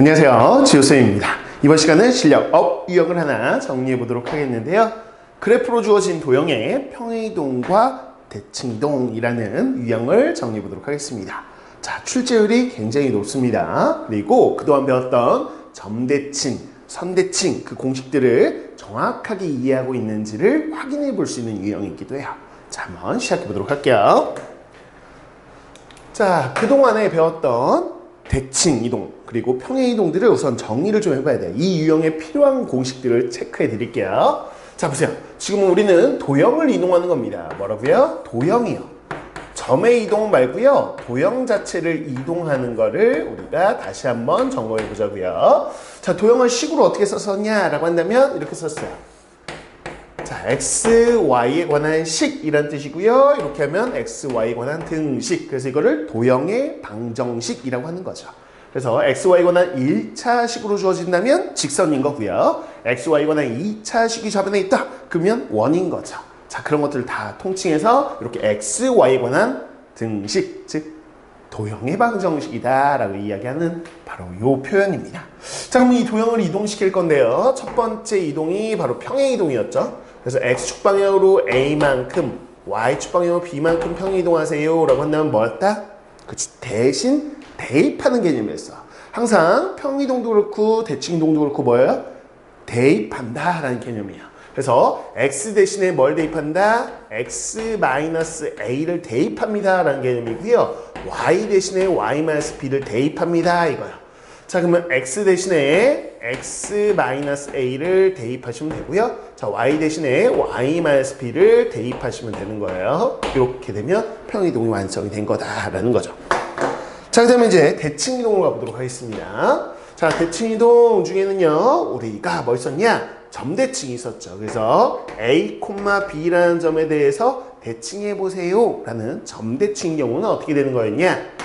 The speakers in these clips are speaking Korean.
안녕하세요, 지효쌤입니다. 이번 시간은 실력 업 유형을 하나 정리해 보도록 하겠는데요. 그래프로 주어진 도형의 평행이동과 대칭이동이라는 유형을 정리해 보도록 하겠습니다. 자, 출제율이 굉장히 높습니다. 그리고 그동안 배웠던 점대칭, 선대칭 그 공식들을 정확하게 이해하고 있는지를 확인해 볼 수 있는 유형이기도 해요. 자, 한번 시작해 보도록 할게요. 자, 그동안에 배웠던 대칭 이동 그리고 평행 이동들을 우선 정리를 좀 해봐야 돼요. 이 유형에 필요한 공식들을 체크해 드릴게요. 자, 보세요. 지금 우리는 도형을 이동하는 겁니다. 뭐라고요? 도형이요. 점의 이동 말고요. 도형 자체를 이동하는 거를 우리가 다시 한번 점검해 보자고요. 자, 도형을 식으로 어떻게 썼었냐라고 한다면 이렇게 썼어요. 자, x, y에 관한 식이란 뜻이고요. 이렇게 하면 x, y에 관한 등식. 그래서 이거를 도형의 방정식이라고 하는 거죠. 그래서 x, y에 관한 1차 식으로 주어진다면 직선인 거고요. x, y에 관한 2차 식이 저변에 있다. 그러면 원인 거죠. 자, 그런 것들을 다 통칭해서 이렇게 x, y에 관한 등식, 즉 도형의 방정식이다 라고 이야기하는 바로 이 표현입니다. 자, 그럼 이 도형을 이동시킬 건데요. 첫 번째 이동이 바로 평행 이동이었죠. 그래서 x축 방향으로 a만큼, y축 방향으로 b만큼 평행 이동하세요 라고 한다면 뭐였다? 그치, 대신 대입하는 개념이었어. 항상 평행 이동도 그렇고 대칭 이동도 그렇고 뭐예요? 대입한다 라는 개념이에요. 그래서 x 대신에 뭘 대입한다? x-a를 대입합니다 라는 개념이고요. y 대신에 y-b를 대입합니다 이거요. 자, 그러면 x 대신에 x-a를 대입하시면 되고요. 자, y 대신에 y-b를 대입하시면 되는 거예요. 이렇게 되면 평행이동이 완성이 된 거다라는 거죠. 자, 그 다음에 이제 대칭이동으로 가보도록 하겠습니다. 자, 대칭이동 중에는요, 우리가 뭐 있었냐? 점대칭이 있었죠. 그래서 A, B라는 점에 대해서 대칭해 보세요 라는 점대칭 경우는 어떻게 되는 거였냐?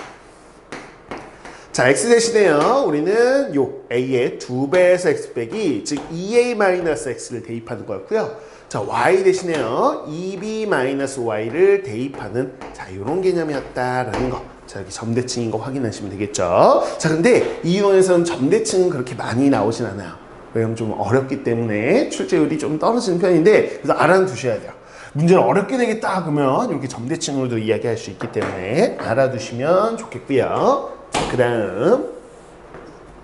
자, x 대신에요, 우리는 요 a의 2배에서 x 빼기, 즉 2a-x를 대입하는 거였고요. 자, y 대신에요, 2b-y를 대입하는, 자, 요런 개념이었다라는 거. 자, 여기 점대칭인 거 확인하시면 되겠죠. 자, 근데 이 유형에서는 점대칭은 그렇게 많이 나오진 않아요. 왜냐면 좀 어렵기 때문에 출제율이 좀 떨어지는 편인데, 그래서 알아두셔야 돼요. 문제를 어렵게 내겠다 그러면 이렇게 점대칭으로도 이야기할 수 있기 때문에 알아두시면 좋겠고요. 그 다음,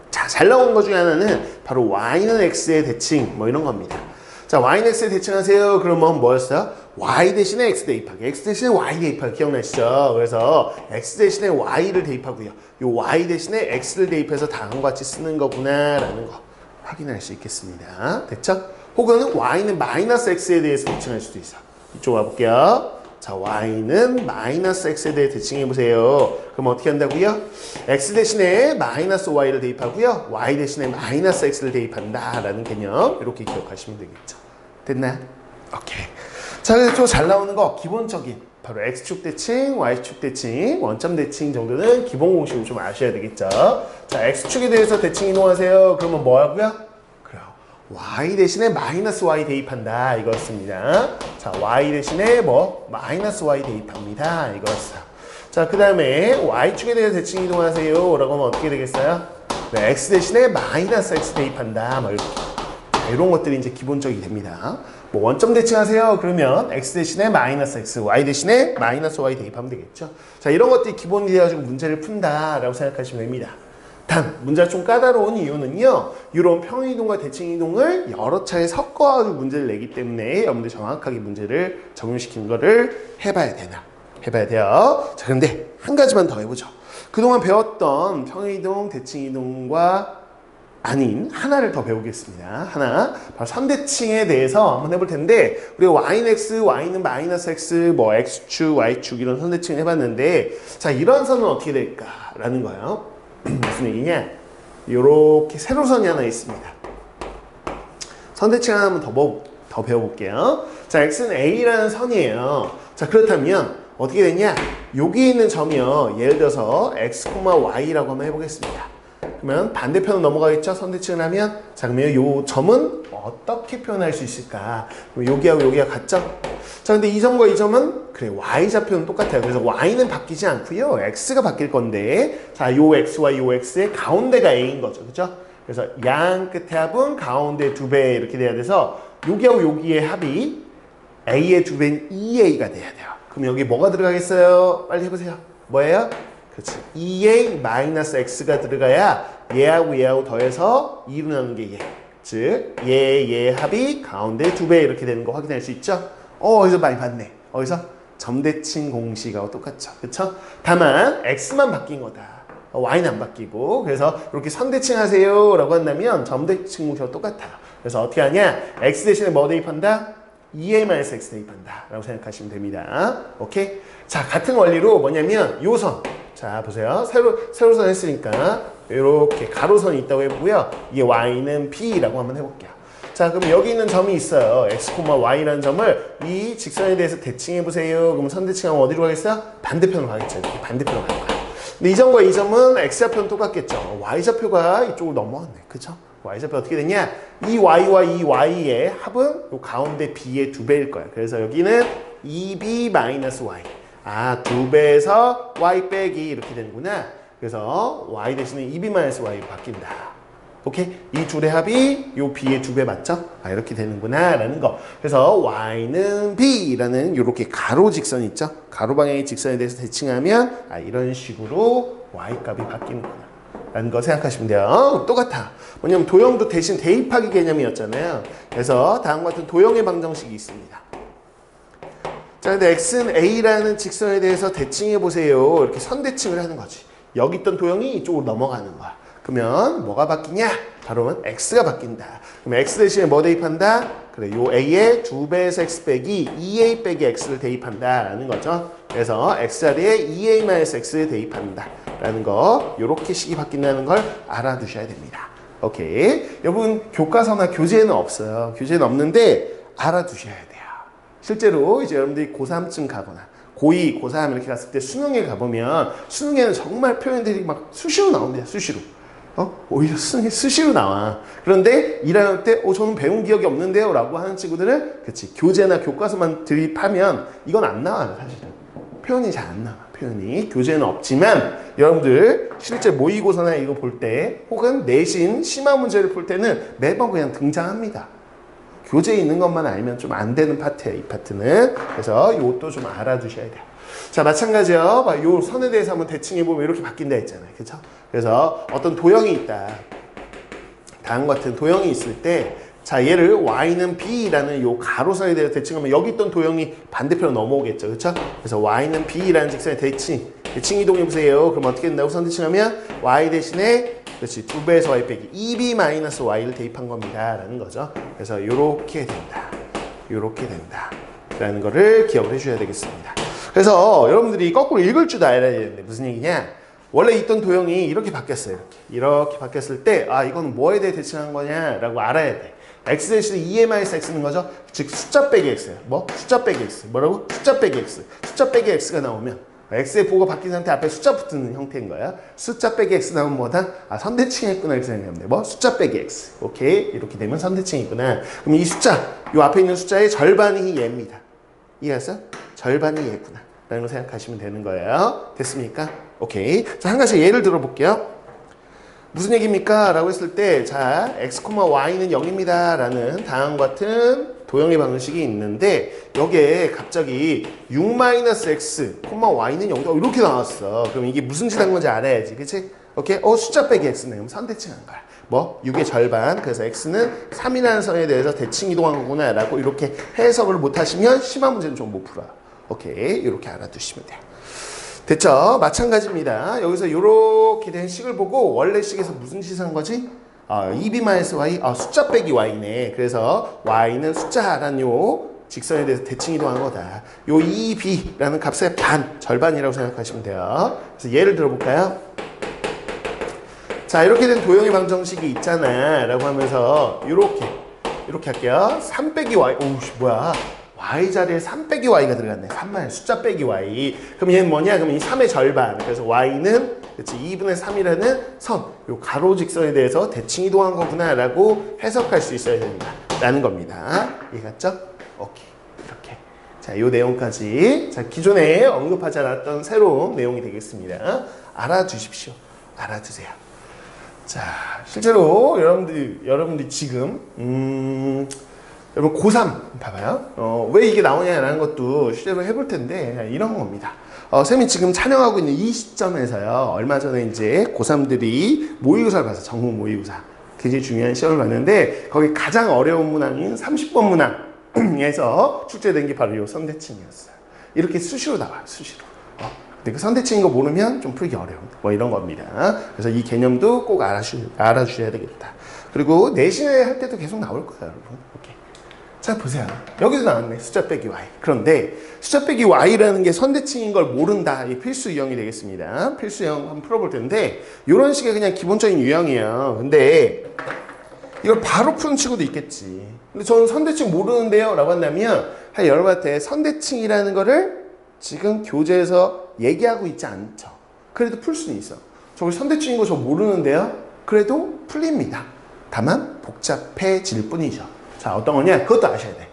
자, 잘 나온 것 중에 하나는 바로 y는 x의 대칭, 뭐 이런 겁니다. 자, y는 x의 대칭하세요. 그러면 뭐였어요? y 대신에 x 대입하기, x 대신에 y 대입하기 기억나시죠? 그래서 x 대신에 y를 대입하고요. 요 y 대신에 x를 대입해서 다음과 같이 쓰는 거구나 라는 거 확인할 수 있겠습니다. 됐죠? 혹은 y는 마이너스 x에 대해서 대칭할 수도 있어. 이쪽 와볼게요. 자, y는 마이너스 x에 대해 대칭해보세요. 그럼 어떻게 한다고요? x 대신에 마이너스 y를 대입하고요. y 대신에 마이너스 x를 대입한다라는 개념 이렇게 기억하시면 되겠죠. 됐나요? 오케이. 자, 그래서 또 잘 나오는 거 기본적인 바로 x축 대칭, y축 대칭, 원점 대칭 정도는 기본 공식을 좀 아셔야 되겠죠. 자, x축에 대해서 대칭 이동하세요. 그러면 뭐 하고요? y 대신에 마이너스 y 대입한다 이거였습니다. 자, y 대신에 뭐 마이너스 y 대입합니다 이거였어요. 자, 그 다음에 y축에 대해서 대칭 이동하세요 라고 하면 어떻게 되겠어요? 네, x 대신에 마이너스 x 대입한다 뭐 이렇게. 이런 것들이 이제 기본적이 됩니다. 뭐 원점 대칭하세요 그러면 x 대신에 마이너스 x, y 대신에 마이너스 y 대입하면 되겠죠. 자, 이런 것들이 기본이 되어가지고 문제를 푼다라고 생각하시면 됩니다. 단, 문제가 좀 까다로운 이유는요, 이런 평행이동과 대칭이동을 여러 차례 섞어가지고 문제를 내기 때문에 여러분들 정확하게 문제를 적용시키는 거를 해봐야 돼요. 자, 그런데 한 가지만 더 해보죠. 그동안 배웠던 평행이동, 대칭이동과 아닌 하나를 더 배우겠습니다. 하나, 바로 선대칭에 대해서 한번 해볼 텐데, 우리가 y는 x, y는 마이너스 x, 뭐 x축, y축 이런 선대칭을 해봤는데, 자, 이런 선은 어떻게 될까라는 거예요. 무슨 얘기냐? 요렇게 세로선이 하나 있습니다. 선대칭 하나 한번 더 배워볼게요. 자, x는 a라는 선이에요. 자, 그렇다면 어떻게 되냐? 여기 있는 점이요. 예를 들어서 x, y라고 한번 해보겠습니다. 그러면 반대편으로 넘어가겠죠? 선대칭을 하면. 자, 그러면 요 점은 어떻게 표현할 수 있을까? 그럼 여기하고 여기가 같죠? 자, 근데 이 점과 이 점은 그래 y좌표는 똑같아요. 그래서 y는 바뀌지 않고요. x가 바뀔 건데, 자, 요 x와 요 x의 가운데가 a인 거죠. 그죠? 그래서 양 끝의 합은 가운데 2배 이렇게 돼야 돼서 여기하고 여기의 합이 a의 2배인 2a가 돼야 돼요. 그럼 여기 뭐가 들어가겠어요? 빨리 해보세요. 뭐예요? 그렇지. 2a-x가 들어가야 얘하고 얘하고 더해서 2로 나누는 게 얘. 즉, 얘 합이 가운데 2배 이렇게 되는 거 확인할 수 있죠? 어디서 많이 봤네. 어디서? 점대칭 공식하고 똑같죠. 그쵸? 다만, x만 바뀐 거다. y는 안 바뀌고. 그래서 이렇게 선대칭 하세요 라고 한다면 점대칭 공식하고 똑같아요. 그래서 어떻게 하냐? x 대신에 뭐 대입한다? 2a-x 대입한다 라고 생각하시면 됩니다. 오케이? 자, 같은 원리로 뭐냐면 요 선. 자, 보세요. 세로선 했으니까 이렇게 가로선이 있다고 해보고요. 이게 y는 b라고 한번 해볼게요. 자, 그럼 여기 있는 점이 있어요. x, y라는 점을 이 직선에 대해서 대칭해보세요. 그럼 선대칭하면 어디로 가겠어요? 반대편으로 가겠죠. 이렇게 반대편으로 갈 거야. 근데 이 점과 이 점은 x좌표는 똑같겠죠. y좌표가 이쪽으로 넘어왔네. 그쵸? y좌표 어떻게 됐냐? 이 y와 이 y의 합은 요 가운데 b의 2배일 거야. 그래서 여기는 2b-y. 아, 2배에서 y 빼기 이렇게 되는구나. 그래서 y 대신에 2b-y로 바뀐다. 오케이? 이 둘의 합이 요 b의 2배 맞죠? 아, 이렇게 되는구나 라는 거. 그래서 y는 b라는 요렇게 가로 직선 있죠? 가로 방향의 직선에 대해서 대칭하면 아, 이런 식으로 y 값이 바뀌는구나 라는 거 생각하시면 돼요. 똑같아. 뭐냐면 도형도 대신 대입하기 개념이었잖아요. 그래서 다음과 같은 도형의 방정식이 있습니다. 자, 근데 x는 a라는 직선에 대해서 대칭해 보세요. 이렇게 선대칭을 하는 거지. 여기 있던 도형이 이쪽으로 넘어가는 거야. 그러면 뭐가 바뀌냐? 바로 x가 바뀐다. 그럼 x 대신에 뭐 대입한다? 그래, 요 a의 2배에서 x 빼기 2a 빼기 x를 대입한다 라는 거죠. 그래서 x 자리에 2a-x를 대입한다 라는 거, 요렇게 식이 바뀐다는 걸 알아두셔야 됩니다. 오케이. 여러분, 교과서나 교재에는 없어요. 교재는 없는데 알아두셔야 돼요. 실제로 이제 여러분들이 고3쯤 가거나 고2, 고3 이렇게 갔을 때 수능에 가보면 수능에는 정말 표현들이 막 수시로 나옵니다. 수시로. 오히려 수능에 수시로 나와. 그런데 1학년 때 저는 배운 기억이 없는데요 라고 하는 친구들은 그치, 교재나 교과서만 드립하면 이건 안 나와요. 사실은. 표현이 잘 안 나와. 표현이. 교재는 없지만 여러분들 실제 모의고사나 이거 볼 때 혹은 내신 심화 문제를 풀 때는 매번 그냥 등장합니다. 교재에 있는 것만 알면 좀 안 되는 파트예요, 이 파트는. 그래서 이것도 좀 알아두셔야 돼요. 자, 마찬가지요. 이 선에 대해서 한번 대칭해보면 이렇게 바뀐다 했잖아요. 그쵸? 그래서 어떤 도형이 있다. 다음과 같은 도형이 있을 때, 자, 얘를 y는 b라는 요 가로선에 대해서 대칭하면 여기 있던 도형이 반대편으로 넘어오겠죠. 그쵸? 그래서 y는 b라는 직선에 대칭 이동해보세요. 그럼 어떻게 된다고 선대칭하면 y 대신에 그렇지, 2배에서 y 빼기 2b-y를 대입한 겁니다 라는 거죠. 그래서 요렇게 된다, 요렇게 된다 라는 거를 기억을 해주셔야 되겠습니다. 그래서 여러분들이 거꾸로 읽을 줄도 알아야 되는데 무슨 얘기냐? 원래 있던 도형이 이렇게 바뀌었어요. 이렇게 바뀌었을 때 아, 이건 뭐에 대해 대칭한 거냐 라고 알아야 돼. x 대신에 2a-x는 거죠. 즉 숫자 빼기 x예요. 뭐? 숫자 빼기 x. 뭐라고? 숫자 빼기 x. 숫자 빼기 x가 나오면 x의 보호가 바뀐 상태 앞에 숫자 붙는 형태인 거야. 숫자 빼기 x 나오면 뭐다? 아, 선대칭 했구나 이렇게 생각하면 돼. 뭐? 숫자 빼기 x. 오케이. 이렇게 되면 선대칭이구나. 그럼 이 숫자, 요 앞에 있는 숫자의 절반이 얘입니다. 이해했어? 절반이 얘구나 라는 거 생각하시면 되는 거예요. 됐습니까? 오케이. 자, 한 가지 예를 들어볼게요. 무슨 얘기입니까? 라고 했을 때, 자, x, y는 0입니다. 라는 다음과 같은 도형의 방식이 있는데, 여기에 갑자기 6-x, y는 0이다. 이렇게 나왔어. 그럼 이게 무슨 짓 한 건지 알아야지. 그치? 오케이? 숫자 빼기 x네. 그럼 선대칭한 거야. 뭐? 6의 절반. 그래서 x는 3이라는 선에 대해서 대칭 이동한 거구나. 라고 이렇게 해석을 못 하시면 심화 문제는 좀 못 풀어요. 오케이. 이렇게 알아두시면 돼요. 됐죠? 마찬가지입니다. 여기서 이렇게 된 식을 보고 원래 식에서 무슨 짓을 한 거지? 2b-y, 숫자 빼기 y네. 그래서 y는 숫자라는 요 직선에 대해서 대칭 이동한 거다. 요 2b라는 값의 반, 절반이라고 생각하시면 돼요. 그래서 예를 들어볼까요? 자, 이렇게 된 도형의 방정식이 있잖아 라고 하면서 이렇게 할게요. 3 빼기 y, 오우 뭐야, y 자리에 3 빼기 y가 들어갔네. 3만 숫자 빼기 y. 그럼 얘는 뭐냐? 그럼 이 3의 절반. 그래서 y는 그치? 2분의 3이라는 선, 요 가로 직선에 대해서 대칭 이동한 거구나 라고 해석할 수 있어야 된다 라는 겁니다. 이해갔죠? 오케이. 이렇게. 자, 요 내용까지. 자, 기존에 언급하지 않았던 새로운 내용이 되겠습니다. 알아두십시오. 알아두세요. 자, 실제로 여러분들이 지금, 여러분 고3 봐봐요. 왜 이게 나오냐라는 것도 실제로 해볼 텐데, 이런 겁니다. 쌤이 지금 촬영하고 있는 이 시점에서요, 얼마 전에 이제 고3들이 모의고사를 봐서 전국 모의고사. 굉장히 중요한 시험을 봤는데, 거기 가장 어려운 문항인 30번 문항에서 출제된 게 바로 이 선대칭이었어요. 이렇게 수시로 나와요, 수시로. 근데 그 선대칭인 거 모르면 좀 풀기 어려운 뭐 이런 겁니다. 그래서 이 개념도 꼭 알아주셔야 되겠다. 그리고 내신에 할 때도 계속 나올 거예요, 여러분. 오케이. 자, 보세요. 여기도 나왔네. 숫자 빼기 y. 그런데 숫자 빼기 y라는 게 선대칭인 걸 모른다. 이 필수 유형이 되겠습니다. 필수 유형 한번 풀어볼 텐데 이런 식의 그냥 기본적인 유형이에요. 근데 이걸 바로 푸는 친구도 있겠지. 근데 저는 선대칭 모르는데요 라고 한다면 여러분한테 선대칭이라는 거를 지금 교재에서 얘기하고 있지 않죠. 그래도 풀 수는 있어. 저걸 선대칭인 거 저 모르는데요. 그래도 풀립니다. 다만 복잡해질 뿐이죠. 자, 어떤 거냐? 그것도 아셔야 돼.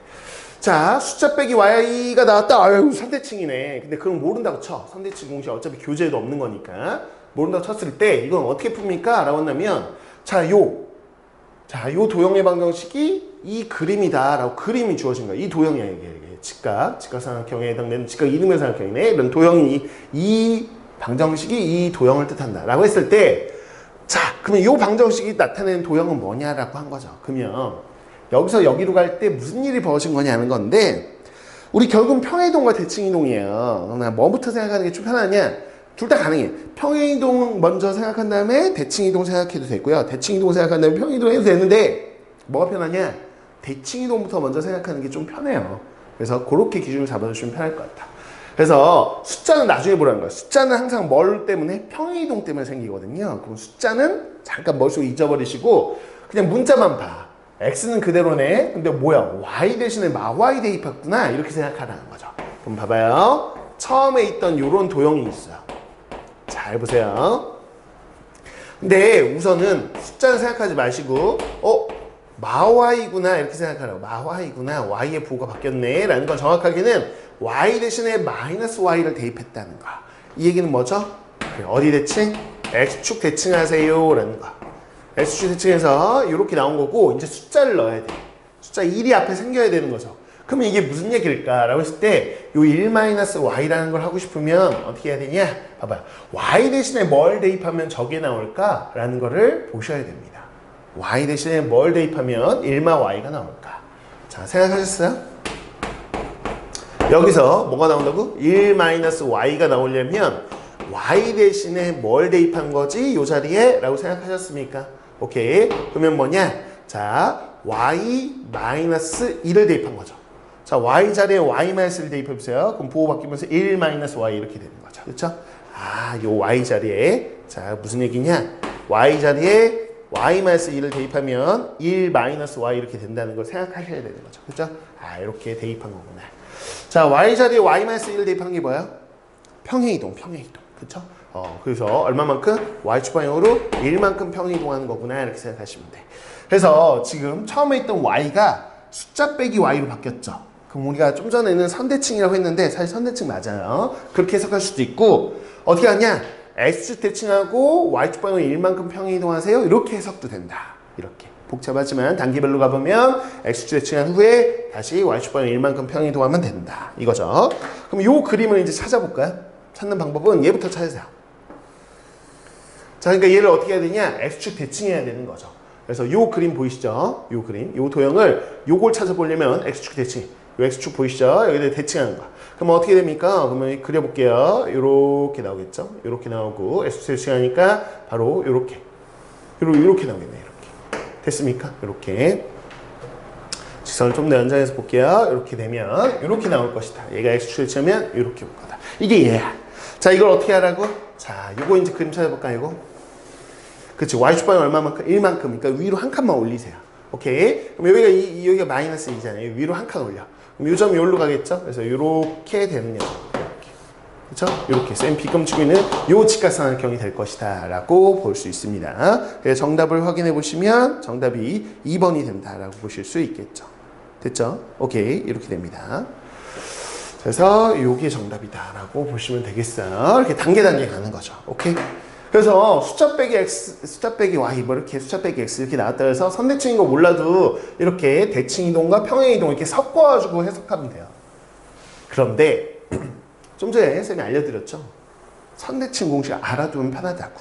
자, 숫자 빼기 y가 나왔다. 아유, 선대칭이네. 근데 그건 모른다고 쳐. 선대칭 공식 어차피 교재에도 없는 거니까. 모른다고 쳤을 때 이건 어떻게 풉니까? 라고 한다면 요 도형의 방정식이 이 그림이다 라고 그림이 주어진 거야. 이 도형이야, 이게. 직각삼각형에 해당되는 직각 이등변 삼각형이네. 이런 도형이 이 방정식이 이 도형을 뜻한다 라고 했을 때, 자, 그러면 이 방정식이 나타내는 도형은 뭐냐라고 한 거죠. 그러면 여기서 여기로 갈 때 무슨 일이 벌어진 거냐는 건데, 우리 결국은 평행이동과 대칭이동이에요. 그러나 뭐부터 생각하는 게 좀 편하냐? 둘 다 가능해. 평행이동 먼저 생각한 다음에 대칭이동 생각해도 되고요. 대칭이동 생각한 다음에 평행이동 해도 되는데 뭐가 편하냐? 대칭이동부터 먼저 생각하는 게 좀 편해요. 그래서 그렇게 기준을 잡아주시면 편할 것 같다. 그래서 숫자는 나중에 보라는 거야. 숫자는 항상 뭘 때문에? 평행이동 때문에 생기거든요. 그럼 숫자는 잠깐 머릿속에 잊어버리시고 그냥 문자만 봐. x는 그대로네. 근데 뭐야? y 대신에 마y 대입했구나. 이렇게 생각하라는 거죠. 그럼 봐봐요. 처음에 있던 요런 도형이 있어요. 잘 보세요. 근데 우선은 숫자는 생각하지 마시고 마y구나 이렇게 생각하라고. 마y구나. y의 부호가 바뀌었네 라는 건 정확하게는 y 대신에 마이너스 y를 대입했다는 거야. 이 얘기는 뭐죠? 어디 대칭? x축 대칭하세요 라는 거야. x축 대칭해서 이렇게 나온 거고 이제 숫자를 넣어야 돼. 숫자 1이 앞에 생겨야 되는 거죠. 그러면 이게 무슨 얘기일까? 라고 했을 때 요 1-y라는 걸 하고 싶으면 어떻게 해야 되냐? 봐봐요. y 대신에 뭘 대입하면 저게 나올까? 라는 거를 보셔야 됩니다. y 대신에 뭘 대입하면 1-y가 나올까? 자, 생각하셨어요? 여기서 뭐가 나온다고? 1-y가 나오려면 y 대신에 뭘 대입한 거지? 요 자리에? 라고 생각하셨습니까? 오케이. 그러면 뭐냐? 자, y-1을 대입한 거죠. 자, y 자리에 y-1을 대입해보세요. 그럼 부호 바뀌면서 1-y 이렇게 되는 거죠. 그렇죠? 요 y 자리에 자, 무슨 얘기냐? y 자리에 y-1을 대입하면 1-y 이렇게 된다는 걸 생각하셔야 되는 거죠. 그렇죠? 이렇게 대입한 거구나. 자, y 자리에 y-1을 대입한 게 뭐야? 평행이동. 그렇죠? 그래서 얼마만큼? y축 방향으로 1만큼 평행이동하는 거구나 이렇게 생각하시면 돼. 그래서 지금 처음에 있던 y가 숫자 빼기 y로 바뀌었죠. 그럼 우리가 좀 전에는 선대칭이라고 했는데 사실 선대칭 맞아요. 그렇게 해석할 수도 있고 어떻게 하냐? x축 대칭하고 y축 방향으로 1만큼 평행이동하세요. 이렇게 해석도 된다. 이렇게. 복잡하지만 단계별로 가보면 x축 대칭한 후에 다시 y축 방향 1만큼 평행이동하면 된다. 이거죠. 그럼 요 그림을 이제 찾아볼까요? 찾는 방법은 얘부터 찾으세요. 자, 그러니까 얘를 어떻게 해야 되냐? x축 대칭해야 되는 거죠. 그래서 요 그림 보이시죠? 요 그림, 요 도형을 요걸 찾아보려면 x축 대칭. 요 x축 보이시죠? 여기다 대칭하는 거. 그럼 어떻게 됩니까? 그러면 그려볼게요. 요렇게 나오겠죠? 요렇게 나오고 x축 대칭하니까 바로 요렇게. 요렇게 나오겠네. 이렇게. 됐습니까? 요렇게. 직선을 좀 더 연장해서 볼게요. 이렇게 되면 이렇게 나올 것이다. 얘가 x축 대칭하면 이렇게 올 거다. 이게 얘야. 자, 이걸 어떻게 하라고? 자, 요거 이제 그림 찾아볼까, 이거? 그치, y축 방향 얼마만큼? 1만큼. 그러니까 위로 한 칸만 올리세요. 오케이? 그럼 여기가 마이너스 2잖아요. 위로 한 칸 올려. 그럼 요 점이 여기로 가겠죠? 그래서 요렇게 되는 녀석. 이렇게. 그렇죠? 이렇게 쌤 뒤꿈치고 있는 요 직각삼각형이 될 것이다 라고 볼 수 있습니다. 그래서 정답을 확인해 보시면 정답이 2번이 된다라고 보실 수 있겠죠. 됐죠? 오케이, 이렇게 됩니다. 그래서 이게 정답이다라고 보시면 되겠어요. 이렇게 단계 가는 거죠. 오케이? 그래서 숫자 빼기 x, 숫자 빼기 y, 뭐 이렇게 숫자 빼기 x 이렇게 나왔다 해서 선대칭인 거 몰라도 이렇게 대칭 이동과 평행 이동 이렇게 섞어가지고 해석하면 돼요. 그런데 좀 전에 쌤이 알려드렸죠. 선대칭 공식 알아두면 편하다고.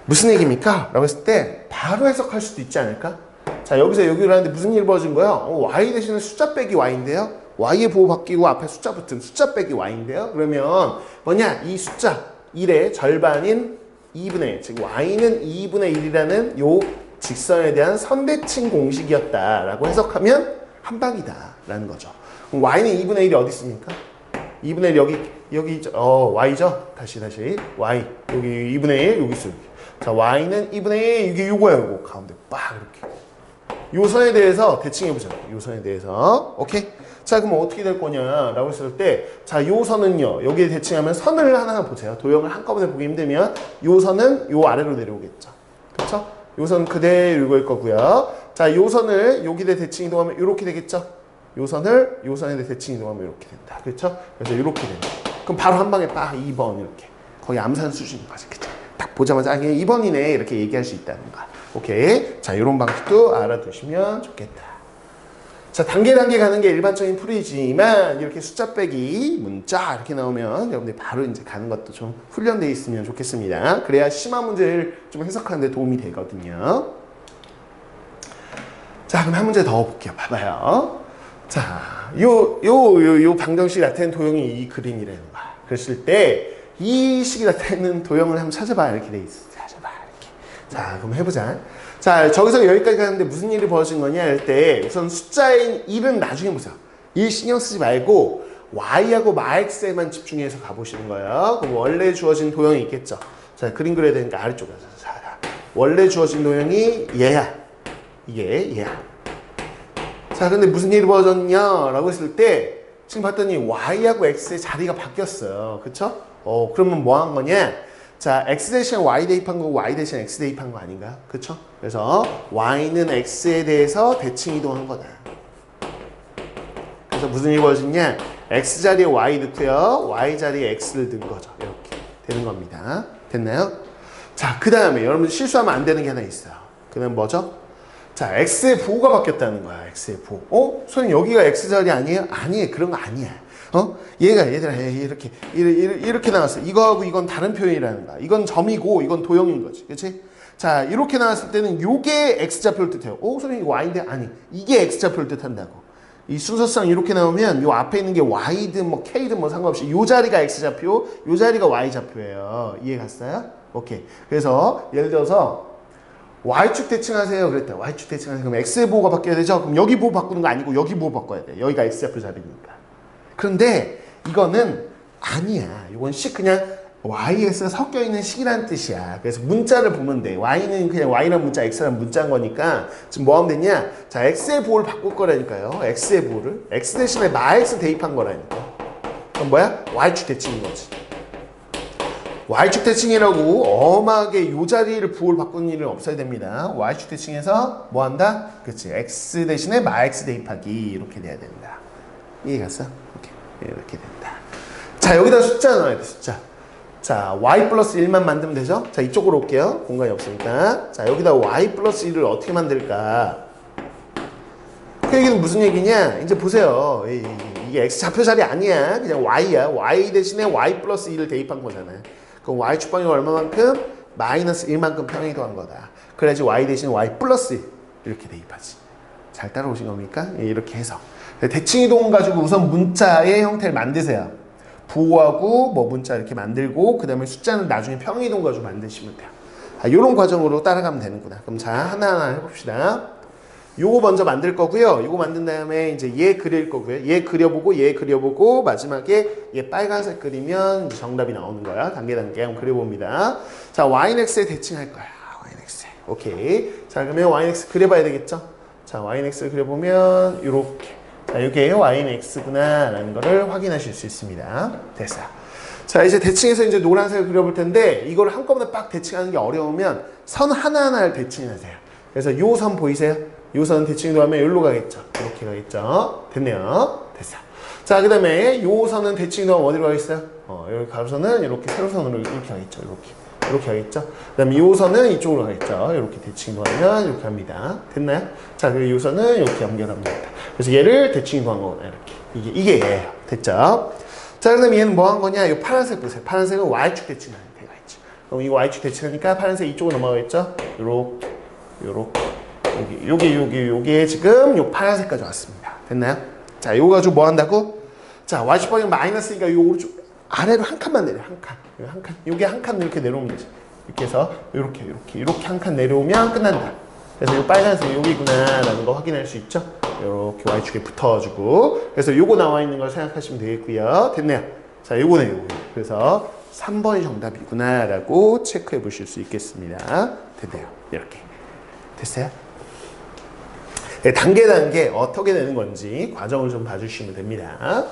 무슨 얘기입니까? 라고 했을 때 바로 해석할 수도 있지 않을까? 자, 여기서 여기로 하는데 무슨 일이 벌어진 거예요? y 대신에 숫자 빼기 y인데요. y의 보호 바뀌고 앞에 숫자 붙은 숫자 빼기 y인데요. 그러면 뭐냐? 이 숫자 1의 절반인 2분의 1, 즉 y는 2분의 1이라는 요 직선에 대한 선대칭 공식이었다라고 해석하면 한 방이다 라는 거죠. 그럼 y는 2분의 1이 어디 있습니까? 2분의 1 여기 y죠? 다시 y 여기 2분의 1 여기 있어요. 자, y는 2분의 1 이게 요거야 요거 가운데 빡 이렇게 요 선에 대해서 대칭해보자. 요 선에 대해서 오케이? 자, 그럼 어떻게 될 거냐라고 했을 때, 자, 요 선은요, 여기에 대칭하면 선을 하나 보세요. 도형을 한꺼번에 보기 힘들면 요 선은 요 아래로 내려오겠죠. 그렇죠? 요 선 그대로 이거일 거고요. 자, 요 선을 여기에 대칭 이동하면 이렇게 되겠죠. 요 선을 요 선에 대칭 이동하면 이렇게 된다. 그렇죠? 그래서 이렇게 된다. 그럼 바로 한 방에 빡 2번 이렇게 거의 암산 수준인 거죠. 그쵸? 딱 보자마자 아, 2번이네 이렇게 얘기할 수 있다는 거. 오케이. 자, 이런 방식도 알아두시면 좋겠다. 자, 단계 가는 게 일반적인 풀이지만 이렇게 숫자 빼기 문자 이렇게 나오면 여러분들이 바로 이제 가는 것도 좀 훈련되어 있으면 좋겠습니다. 그래야 심화 문제를 좀 해석하는 데 도움이 되거든요. 자, 그럼 한 문제 더 볼게요. 봐봐요. 자, 요 방정식이 나타낸 도형이 이 그림이라는 거야. 그랬을 때 이 식이 나타내는 도형을 한번 찾아봐. 이렇게 돼 있어. 찾아봐. 이렇게. 자, 그럼 해보자. 자, 저기서 여기까지 가는데 무슨 일이 벌어진 거냐 할 때 우선 숫자인 1은 나중에 보세요. 1 신경 쓰지 말고 y하고 max에만 집중해서 가보시는 거예요. 그럼 원래 주어진 도형이 있겠죠. 자, 그림 그려야 되니까 아래쪽에 가서. 자, 원래 주어진 도형이 얘야. 이게 얘야. 자, 근데 무슨 일이 벌어졌냐라고 했을 때 지금 봤더니 y하고 x의 자리가 바뀌었어요. 그쵸? 그러면 뭐 한 거냐? 자, x 대신 y 대입한 거고 y 대신 x 대입한 거 아닌가? 그쵸? 그래서 y는 x에 대해서 대칭 이동한 거다. 그래서 무슨 일이 벌어졌냐? x 자리에 y 넣고요. y 자리에 x를 넣은 거죠. 이렇게 되는 겁니다. 됐나요? 자, 그 다음에 여러분 실수하면 안 되는 게 하나 있어요. 그다음 뭐죠? 자, x의 부호가 바뀌었다는 거야. x의 부호. 선생님 여기가 x 자리 아니에요? 아니에요. 그런 거 아니야. 얘들아 이렇게 나왔어. 이거하고 이건 다른 표현이라는 거야. 이건 점이고 이건 도형인 거지. 그렇지? 자, 이렇게 나왔을 때는 요게 x좌표를 뜻해요. 선생님 이거 y인데 아니. 이게 x좌표를 뜻한다고. 이 순서상 이렇게 나오면 요 앞에 있는 게 y든 뭐 k든 뭐 상관없이 요 자리가 x좌표, 요 자리가 y좌표예요. 이해 갔어요? 오케이. 그래서 예를 들어서 y축 대칭하세요. 그랬다. y축 대칭하세요. 그럼 x의 보호가 바뀌어야 되죠? 그럼 여기 보호 바꾸는 거 아니고 여기 보호 바꿔야 돼. 여기가 x좌표 자리니까. 그런데 이거는 아니야. 이건 그냥 yx가 섞여 있는 식이라는 뜻이야. 그래서 문자를 보면 돼. y는 그냥 y란 문자, x란 문자인 거니까 지금 뭐 하면 되냐? 자, x의 보호를 바꿀 거라니까요. x의 보호를. x 대신에 마x 대입한 거라니까. 그럼 뭐야? y축 대칭인 거지. y축 대칭이라고 엄하게 요 자리를 부호를 바꾸는 일은 없어야 됩니다. y축 대칭에서 뭐 한다? 그렇지. x 대신에 마x 대입하기 이렇게 돼야 된다. 이해 갔어? 오케이. 이렇게 된다. 자, 여기다 숫자 넣어야 돼. 숫자. 자, y 플러스 1만 만들면 되죠? 자, 이쪽으로 올게요. 공간이 없으니까. 자, 여기다 y 플러스 1을 어떻게 만들까? 그 얘기는 무슨 얘기냐? 이제 보세요. 이게 x 좌표 자리 아니야. 그냥 y야. y 대신에 y 플러스 1을 대입한 거잖아. 그럼 y 축방이 얼마만큼? 마이너스 1만큼 평행이동한 거다. 그래야지 y 대신 y 플러스 1 이렇게 대입하지. 잘 따라오신 겁니까? 이렇게 해서. 대칭 이동 가지고 우선 문자의 형태를 만드세요. 부호하고 뭐 문자 이렇게 만들고 그 다음에 숫자는 나중에 평행 이동 가지고 만드시면 돼요. 이런 과정으로 따라가면 되는구나. 그럼 자, 하나하나 해봅시다. 요거 먼저 만들 거고요. 요거 만든 다음에 이제 얘 그릴 거고요. 얘 그려보고 얘 그려보고 마지막에 얘 빨간색 그리면 정답이 나오는 거야. 단계 한번 그려봅니다. 자, yx에 대칭할 거야. yx에. 오케이. 자, 그러면 yx 그려봐야 되겠죠? 자, yx를 그려보면 요렇게. 자, 이게 yx구나 라는 거를 확인하실 수 있습니다. 됐어요. 자, 이제 대칭해서 이제 노란색을 그려볼 텐데 이걸 한꺼번에 빡 대칭하는 게 어려우면 선 하나하나를 대칭하세요. 그래서 요 선 보이세요? 요 선 대칭으로 하면 여기로 가겠죠. 이렇게 가겠죠. 됐네요. 됐어요. 자, 그 다음에 요 선은 대칭으로 하면 어디로 가겠어요? 여기 가로선은 이렇게 세로선으로 이렇게 가겠죠. 이렇게 가겠죠. 그 다음에 요 선은 이쪽으로 가겠죠. 이렇게 대칭으로 하면 이렇게 합니다. 됐나요? 자, 그리고 요 선은 이렇게 연결합니다. 그래서 얘를 대칭으로 한 거구나. 이렇게. 이게 얘예요. 됐죠? 자, 그 다음에 얘는 뭐 한 거냐? 이 파란색 보세요. 파란색은 Y축 대칭하는 데가 있죠. 그럼 이 Y축 대칭하니까 파란색 이쪽으로 넘어가겠죠? 요렇게. 요게 지금 요 파란색까지 왔습니다. 됐나요? 자, 요거 가지고 뭐 한다고? 자, Y축 방향 마이너스니까 요 오른쪽 아래로 한 칸만 내려. 한 칸. 요게 한 칸 이렇게 내려오면 되죠. 이렇게 해서 이렇게 한 칸 내려오면 끝난다. 그래서 요 빨간색 여기구나 라는 거 확인할 수 있죠. 이렇게 Y축에 붙어가지고 그래서 요거 나와 있는 걸 생각하시면 되겠고요. 됐네요. 자, 요거네요. 그래서 3번이 정답이구나 라고 체크해 보실 수 있겠습니다. 됐네요. 이렇게 됐어요? 네, 단계 어떻게 되는 건지 과정을 좀 봐주시면 됩니다.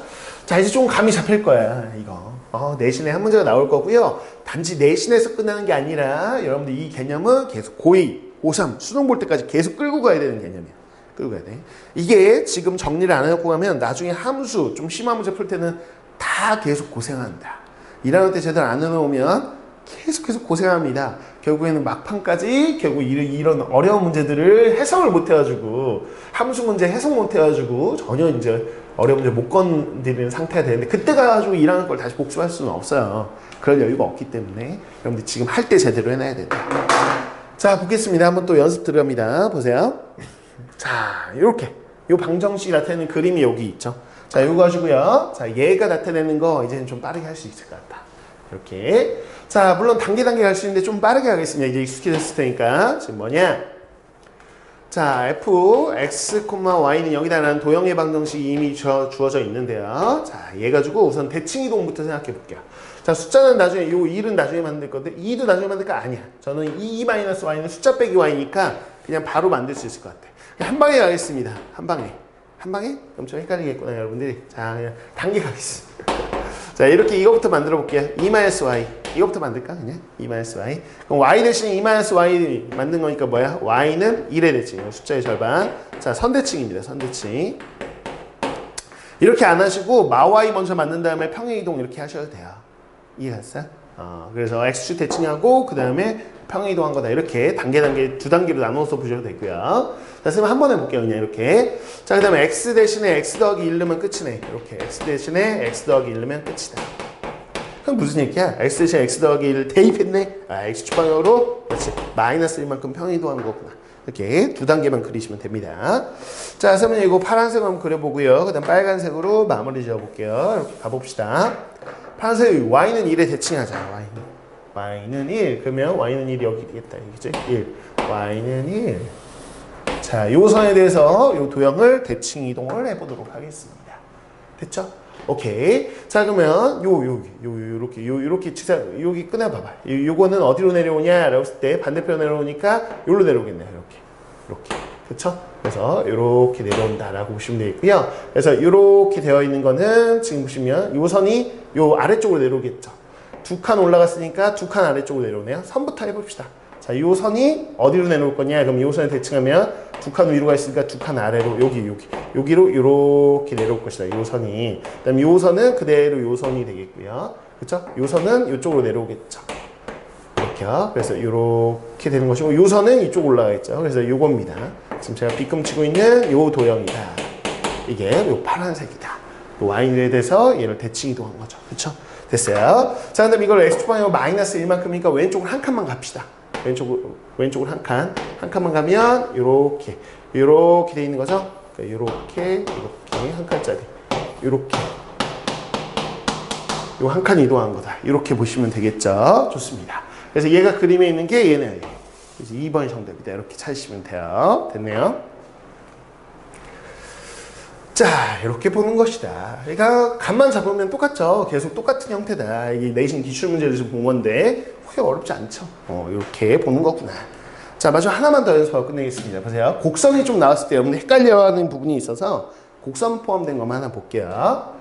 자, 이제 좀 감이 잡힐 거야 이거. 내신에 한 문제가 나올 거고요. 단지 내신에서 끝나는 게 아니라 여러분들 이 개념은 계속 고2, 고3 수능 볼 때까지 계속 끌고 가야 되는 개념이야. 끌고 가야 돼. 이게 지금 정리를 안 해놓고 가면 나중에 함수 좀 심한 문제 풀 때는 다 계속 고생한다. 1학년 때 제대로 안 해놓으면 계속 고생합니다. 결국에는 막판까지 결국 이런 어려운 문제들을 해석을 못 해가지고 함수 문제 해석 못 해가지고 전혀 이제 어려운 문제 못 건드리는 상태가 되는데 그때 가가지고 1학년 걸 다시 복습할 수는 없어요. 그럴 여유가 없기 때문에 여러분들 지금 할 때 제대로 해놔야 된다. 자, 보겠습니다. 한번 또 연습 들어갑니다. 보세요. 자, 이렇게 요 방정식이 나타내는 그림이 여기 있죠. 자, 이거 가지고요. 자, 얘가 나타내는 거 이제는 좀 빠르게 할 수 있을 것 같다. 이렇게. 자, 물론 단계 갈 수 있는데 좀 빠르게 하겠습니다. 이제 익숙해졌을 테니까. 지금 뭐냐? 자, f, x, y는 여기다 라는 도형의 방정식이 이미 주어져 있는데요. 자, 얘 가지고 우선 대칭 이동부터 생각해 볼게요. 자, 숫자는 나중에, 요 1은 나중에 만들 건데, 2도 나중에 만들 거 아니야. 저는 2-y는 숫자 빼기 y니까 그냥 바로 만들 수 있을 것 같아. 한 방에 가겠습니다. 한 방에. 한 방에? 그럼 좀 헷갈리겠구나, 여러분들이. 자, 그냥 단계 가겠습니다. 자, 이렇게 이거부터 만들어 볼게요. 2-y. 이거부터 만들까? 그냥 2-y. 그럼 y 대신에 2-y 만든 거니까 뭐야? y는 1의 대칭. 숫자의 절반. 자, 선대칭입니다. 선대칭. 이렇게 안 하시고 마y 먼저 만든 다음에 평행이동 이렇게 하셔도 돼요. 이해갔어요? 그래서 x축 대칭하고 그 다음에 평행이동한 거다. 이렇게 두 단계로 나눠서 보셔도 되고요. 자, 그럼 한번 해볼게요. 그냥 이렇게. 자, 그 다음에 x 대신에 x 더하기 1 넣으면 끝이네. 이렇게 x 대신에 x 더하기 1 넣으면 끝이다. 그럼 무슨 얘기야? x 대신에 x 더하기 1을 대입했네? x축 방향으로 그렇지. 마이너스 1만큼 평행이동하는 거구나. 이렇게 두 단계만 그리시면 됩니다. 자, 그러면 이거 파란색으로 한번 그려보고요. 그 다음 빨간색으로 마무리 지어볼게요. 이렇게 가봅시다. 파란색 y는 1에 대칭하자. y는 1. 그러면 y는 1이 여기 있겠다. 이거지? 1. y는 1. 자, 요 선에 대해서 요 도형을 대칭 이동을 해보도록 하겠습니다. 됐죠? 오케이. 자, 그러면 요렇게 치사 여기 끊어봐봐. 요거는 어디로 내려오냐라고 했을 때 반대편 내려오니까 요로 내려오겠네요. 이렇게. 그쵸? 그래서 요렇게 내려온다라고 보시면 되겠고요. 그래서 요렇게 되어 있는 거는 지금 보시면 요 선이 요 아래쪽으로 내려오겠죠. 두 칸 올라갔으니까 두 칸 아래쪽으로 내려오네요. 선부터 해봅시다. 자, 요 선이 어디로 내려올 거냐? 그럼 요 선에 대칭하면 두 칸 위로가 있으니까 두 칸 아래로 여기로 이렇게 내려올 것이다. 요 선이. 그다음 요 선은 그대로 요 선이 되겠고요. 그렇죠? 요 선은 이쪽으로 내려오겠죠. 이렇게요. 그래서 이렇게 되는 것이고 요 선은 이쪽 올라가겠죠. 그래서 요겁니다. 지금 제가 빗금치고 있는 요 도형이다. 이게 요 파란색이다. 요 y에 대해서 얘를 대칭 이동한 거죠. 그렇죠? 됐어요. 자, 그다음 이걸 x축 방향으로 마이너스 1만큼이니까 왼쪽으로 한 칸만 갑시다. 왼쪽으로 한 칸만 가면 요렇게 돼 있는 거죠. 요렇게 한 칸짜리 요렇게 요 한 칸 이동한 거다. 이렇게 보시면 되겠죠. 좋습니다. 그래서 얘가 그림에 있는 게 얘네요. 그래서 2번이 정답이다. 이렇게 찾으시면 돼요. 됐네요. 자, 이렇게 보는 것이다. 그러니까 감만 잡으면 똑같죠. 계속 똑같은 형태다. 이게 내신 기출문제를 좀 본 건데 크게 어렵지 않죠. 이렇게 보는 거구나. 자, 마지막 하나만 더 연습하고 끝내겠습니다. 보세요. 곡선이 좀 나왔을 때 여러분들 헷갈려하는 부분이 있어서 곡선 포함된 것만 하나 볼게요.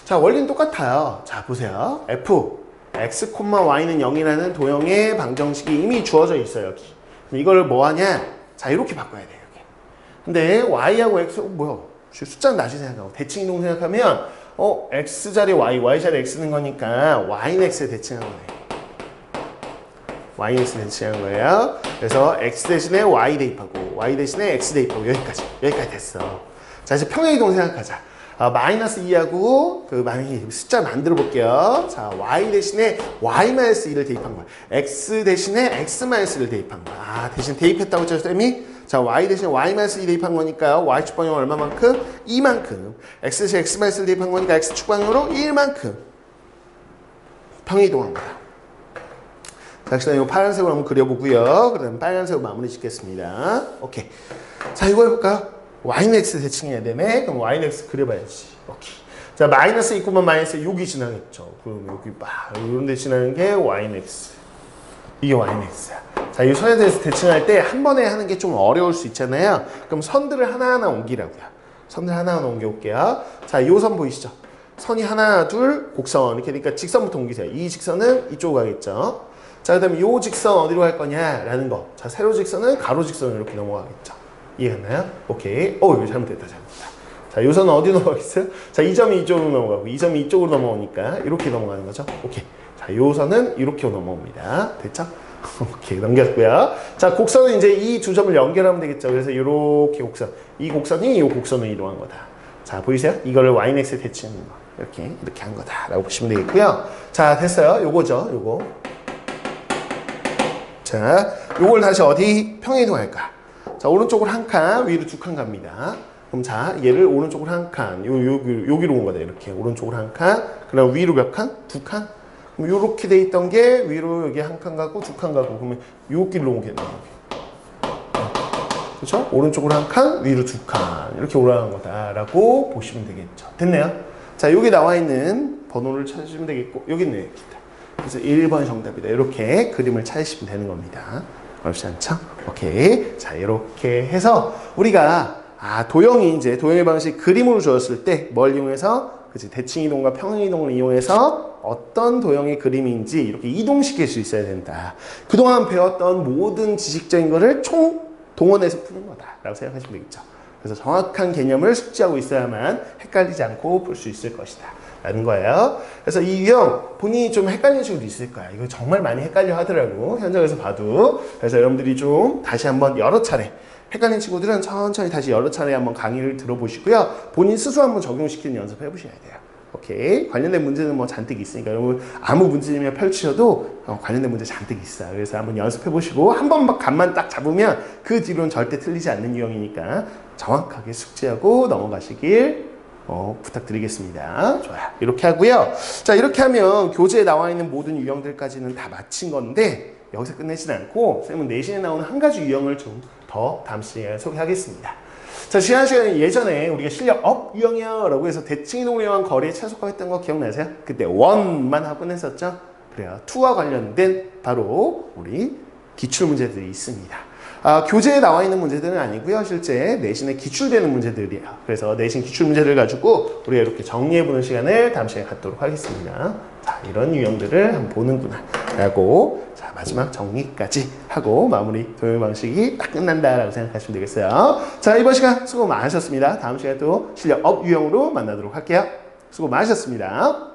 자, 원리는 똑같아요. 자, 보세요. f x, y는 0이라는 도형의 방정식이 이미 주어져 있어요. 여기. 이걸 뭐 하냐? 자, 이렇게 바꿔야 돼요. 여기. 근데 y하고 x, 뭐야? 숫자는 다시 생각하고 대칭 이동 생각하면 x 자리 y 자리 x는 거니까 y는 x에 대칭한 거네요. y는 x 대칭한 거예요. 그래서 x 대신에 y 대입하고 y 대신에 x 대입하고 여기까지 됐어. 자, 이제 평행 이동 생각하자. 마이너스 2하고 그 만약에 숫자 만들어 볼게요. 자, y 대신에 y-2를 대입한 거야. x 대신에 x-1을 대입한 거야. 대신 대입했다고 했죠, 쌤이? 자, y 대신에 y-2 대입한 거니까요. y축 방향 얼마만큼? 2만큼. x 대신에 x-1을 대입한 거니까 x축 방향으로 1만큼. 평행 이동한 거야. 자, 일단 이 파란색으로 한번 그려보고요. 그 다음에 빨간색으로 마무리 짓겠습니다. 오케이. 자, 이거 해볼까요? y는 x 대칭해야 되네. 그럼 y는 x 그려봐야지. 오케이. 자, 마이너스 있고만 마이너스 여기 지나겠죠. 그럼 여기 막 이런 데 지나는 게 y는 x. 이게 y는 x야. 자, 이 선에 대해서 대칭할 때 한 번에 하는 게 좀 어려울 수 있잖아요. 그럼 선들을 하나하나 옮기라고요. 선들 하나하나 옮겨올게요. 자, 이 선 보이시죠? 선이 하나, 둘, 곡선. 이렇게 되니까 직선부터 옮기세요. 이 직선은 이쪽으로 가겠죠. 자, 그 다음에 이 직선 어디로 갈 거냐라는 거. 자, 세로 직선은 가로 직선으로 이렇게 넘어가겠죠. 이해갔나요? 오케이. 이거 잘못됐다. 자, 요 선은 어디 넘어가겠어요? 자, 이 점이 이쪽으로 넘어가고, 이 점이 이쪽으로 넘어오니까 이렇게 넘어가는 거죠. 오케이. 자, 요 선은 이렇게 넘어옵니다. 됐죠? 오케이. 넘겼고요. 자, 곡선은 이제 이 두 점을 연결하면 되겠죠. 그래서 이렇게 곡선. 이 곡선이 이 곡선으로 이동한 거다. 자, 보이세요? 이거를 y는 x에 대칭하는 거. 이렇게 한 거다라고 보시면 되겠고요. 자, 됐어요. 요거죠. 요거. 자, 요걸 다시 어디 평행 이동할까? 자, 오른쪽으로 한 칸, 위로 두 칸 갑니다. 그럼 자, 얘를 오른쪽으로 한 칸, 여기로 온 거다. 이렇게. 오른쪽으로 한 칸, 그다음 위로 몇 칸? 두 칸? 그럼 요렇게 돼 있던 게 위로 여기 한 칸 가고 두 칸 가고, 그러면 요 길로 오겠네요. 그렇죠? 오른쪽으로 한 칸, 위로 두 칸. 이렇게 올라간 거다라고 보시면 되겠죠. 됐네요. 자, 여기 나와 있는 번호를 찾으시면 되겠고, 여기 있네요. 그래서 1번 정답이다. 이렇게 그림을 찾으시면 되는 겁니다. 어렵지 않죠? 오케이. 자, 이렇게 해서 우리가 도형이 이제 도형의 방식 그림으로 주었을 때 뭘 이용해서 그치 대칭 이동과 평행 이동을 이용해서 어떤 도형의 그림인지 이렇게 이동시킬 수 있어야 된다. 그동안 배웠던 모든 지식적인 거를 총 동원해서 푸는 거다라고 생각하시면 되겠죠. 그래서 정확한 개념을 숙지하고 있어야만 헷갈리지 않고 풀 수 있을 것이다. 라는 거예요. 그래서 이 유형 본인이 좀 헷갈리는 친구도 있을 거야. 이거 정말 많이 헷갈려 하더라고. 현장에서 봐도. 그래서 여러분들이 좀 다시 한번 여러 차례 헷갈리는 친구들은 천천히 다시 여러 차례 한번 강의를 들어보시고요. 본인 스스로 한번 적용시키는 연습 해보셔야 돼요. 오케이. 관련된 문제는 뭐 잔뜩 있으니까 여러분 아무 문제면 펼치셔도 관련된 문제 잔뜩 있어요. 그래서 한번 연습해보시고 한 번 감만 딱 잡으면 그 뒤로는 절대 틀리지 않는 유형이니까 정확하게 숙지하고 넘어가시길 부탁드리겠습니다. 좋아요. 이렇게 하고요. 자, 이렇게 하면 교재에 나와 있는 모든 유형들까지는 다 마친 건데 여기서 끝내진 않고 쌤은 내신에 나오는 한 가지 유형을 좀 더 다음 시간에 소개하겠습니다. 자, 지난 시간에 예전에 우리가 실력 업 유형이요 라고 해서 대칭 이동을 이용한 거리에 최소화했던 거 기억나세요? 그때 1만 하고 끝냈었죠? 그래요. 2와 관련된 바로 우리 기출 문제들이 있습니다. 교재에 나와 있는 문제들은 아니고요. 실제 내신에 기출되는 문제들이에요. 그래서 내신 기출 문제를 가지고 우리가 이렇게 정리해보는 시간을 다음 시간에 갖도록 하겠습니다. 자, 이런 유형들을 한번 보는구나 라고 자, 마지막 정리까지 하고 마무리 도형 방식이 딱 끝난다라고 생각하시면 되겠어요. 자, 이번 시간 수고 많으셨습니다. 다음 시간에 또 실력 업 유형으로 만나도록 할게요. 수고 많으셨습니다.